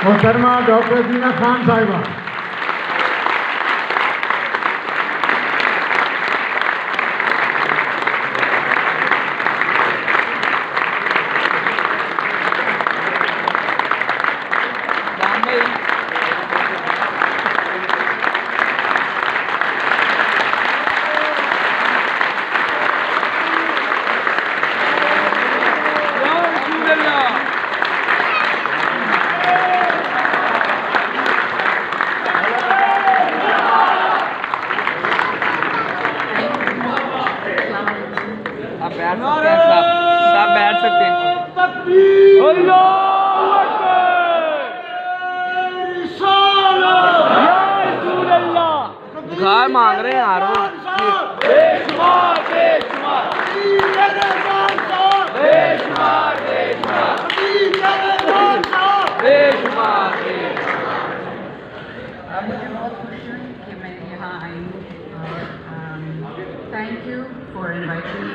मोहतरमा डॉक्टर दीना खान साहिबा। दुआ मांग रहे हैं यार मुझे बहुत खुशी हुई कि मैं यहाँ आई हूँ। Thank you for inviting me.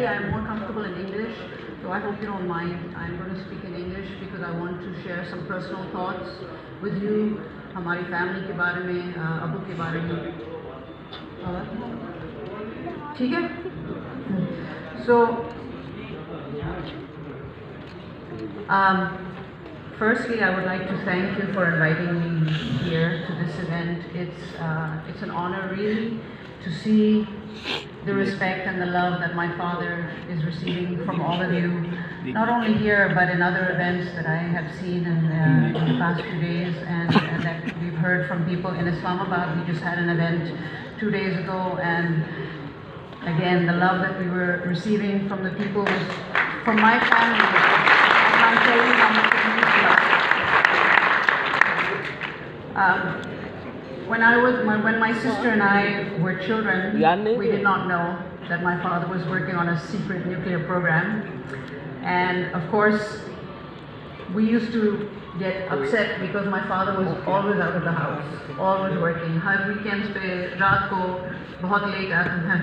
I'm more comfortable in English, so I hope you don't mind. I'm going to speak in English because I want to share some personal thoughts with you. हमारी family के बारे में, अबू के बारे में, ठीक है? So, firstly, I would like to thank you for inviting me here to this event. It's an honor, really, to see the respect and the love that my father is receiving from all of you, not only here but in other events that I have seen in the past few days, and that we've heard from people in Islamabad. We just had an event 2 days ago, and again, the love that we were receiving from the people was from my family. I can't tell you how much it means to us. When my sister and I were children, we did not know that my father was working on a secret nuclear program. And of course, we used to get upset because my father was always out of the house, always working. Har weekends pe raat ko bahut late aata tha.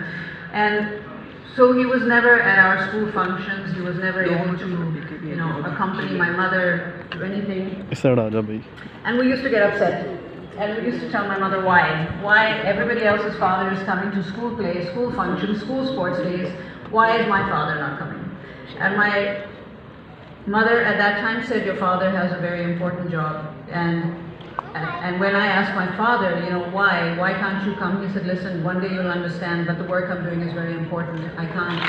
And so he was never at our school functions. He was never able to, accompany my mother to anything. And we used to get upset. And we used to tell my mother why everybody else's father is coming to school plays, school functions, school sports days. Why is my father not coming? And my mother at that time said, your father has a very important job. And when I asked my father, why can't you come? He said, listen, one day you'll understand, but the work I'm doing is very important. I can't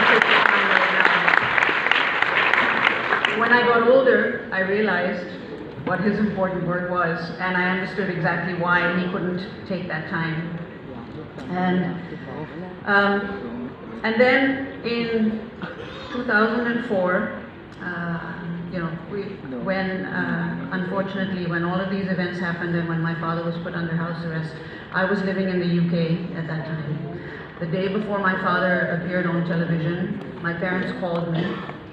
take the time right now. When I got older, I realized what his important work was, and I understood exactly why he couldn't take that time. And then in 2004, unfortunately, when all of these events happened and when my father was put under house arrest, I was living in the UK at that time. The day before my father appeared on television, my parents called me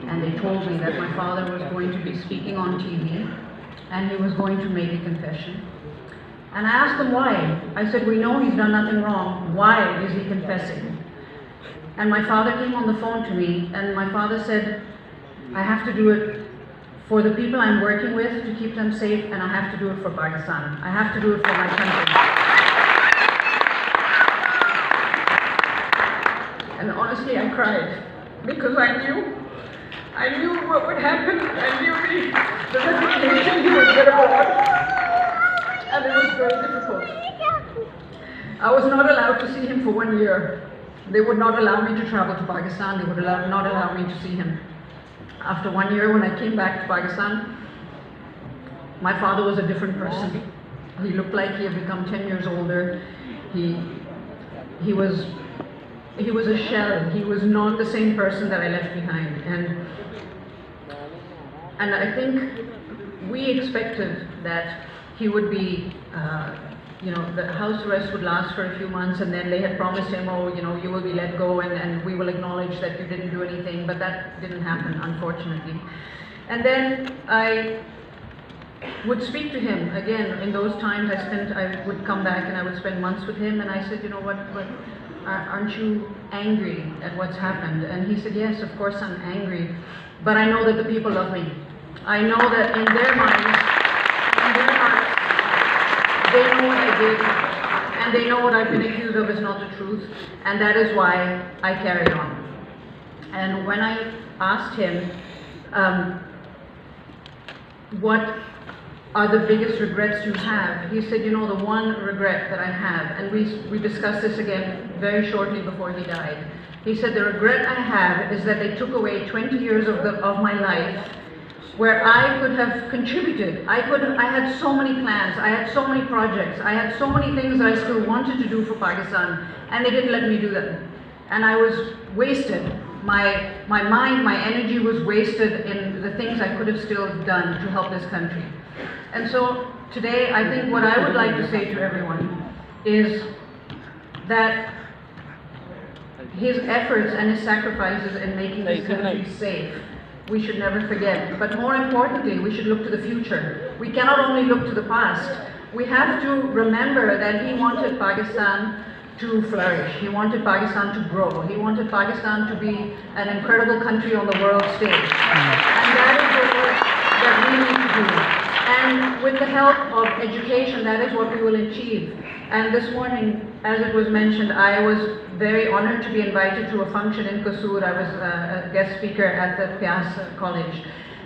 and they told me that my father was going to be speaking on TV and he was going to make a confession. And I asked them why. I said, we know he's done nothing wrong. Why is he confessing? And my father came on the phone to me and my father said, I have to do it for the people I'm working with to keep them safe, and I have to do it for Pakistan. I have to do it for my country. And honestly, I cried because I knew what would happen. I knew the reputation he would get abroad, and it was very difficult. I was not allowed to see him for 1 year. They would not allow me to travel to Pakistan. They would not allow me to see him. After 1 year, when I came back to Pakistan, my father was a different person. He looked like he had become 10 years older. He was a shell. He was not the same person that I left behind. And I think we expected that he would be, the house arrest would last for a few months, and then they had promised him, you will be let go and we will acknowledge that you didn't do anything, but that didn't happen, unfortunately. And then I would speak to him again. In those times I would come back and I would spend months with him, and I said, what, aren't you angry at what's happened? And he said, yes, of course I'm angry, but I know that the people love me. I know that in their minds, in their hearts, they know what I did, and they know what I've been accused of is not the truth, and that is why I carried on. And when I asked him, what are the biggest regrets you have? He said, you know, the one regret that I have, and we discussed this again very shortly before he died. He said, the regret I have is that they took away 20 years of my life where I could have contributed. I had so many plans, I had so many projects, I had so many things that I still wanted to do for Pakistan, and they didn't let me do them. And I was wasted. My mind, my energy was wasted in the things I could have still done to help this country. And so today, I think what I would like to say to everyone is that his efforts and his sacrifices in making this country safe, we should never forget. But more importantly, we should look to the future. We cannot only look to the past. We have to remember that he wanted Pakistan to flourish. He wanted Pakistan to grow. He wanted Pakistan to be an incredible country on the world stage. And that is the work that we need to do. And with the help of education, that is what we will achieve. And this morning, as it was mentioned, I was very honored to be invited to a function in Qadeer. I was a guest speaker at the Piazza College.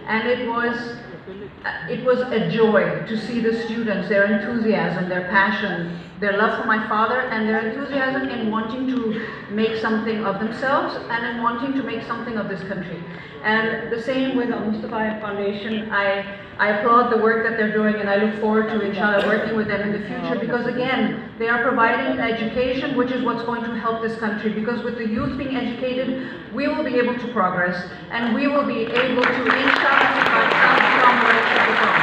And it was a joy to see the students, their enthusiasm, their passion, their love for my father, and their enthusiasm in wanting to make something of themselves and in wanting to make something of this country. And the same with the Mustafa Foundation. I applaud the work that they're doing, and I look forward to, inshallah, working with them in the future, because again, they are providing education, which is what's going to help this country, because with the youth being educated, we will be able to progress, and we will be able to, inshallah, become where it should become.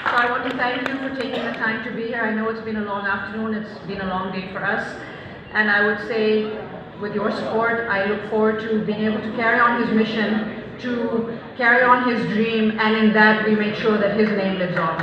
So I want to thank you for taking the time to be here. I know it's been a long afternoon, it's been a long day for us, and I would say, with your support, I look forward to being able to carry on his mission, to carry on his dream, and in that we make sure that his name lives on.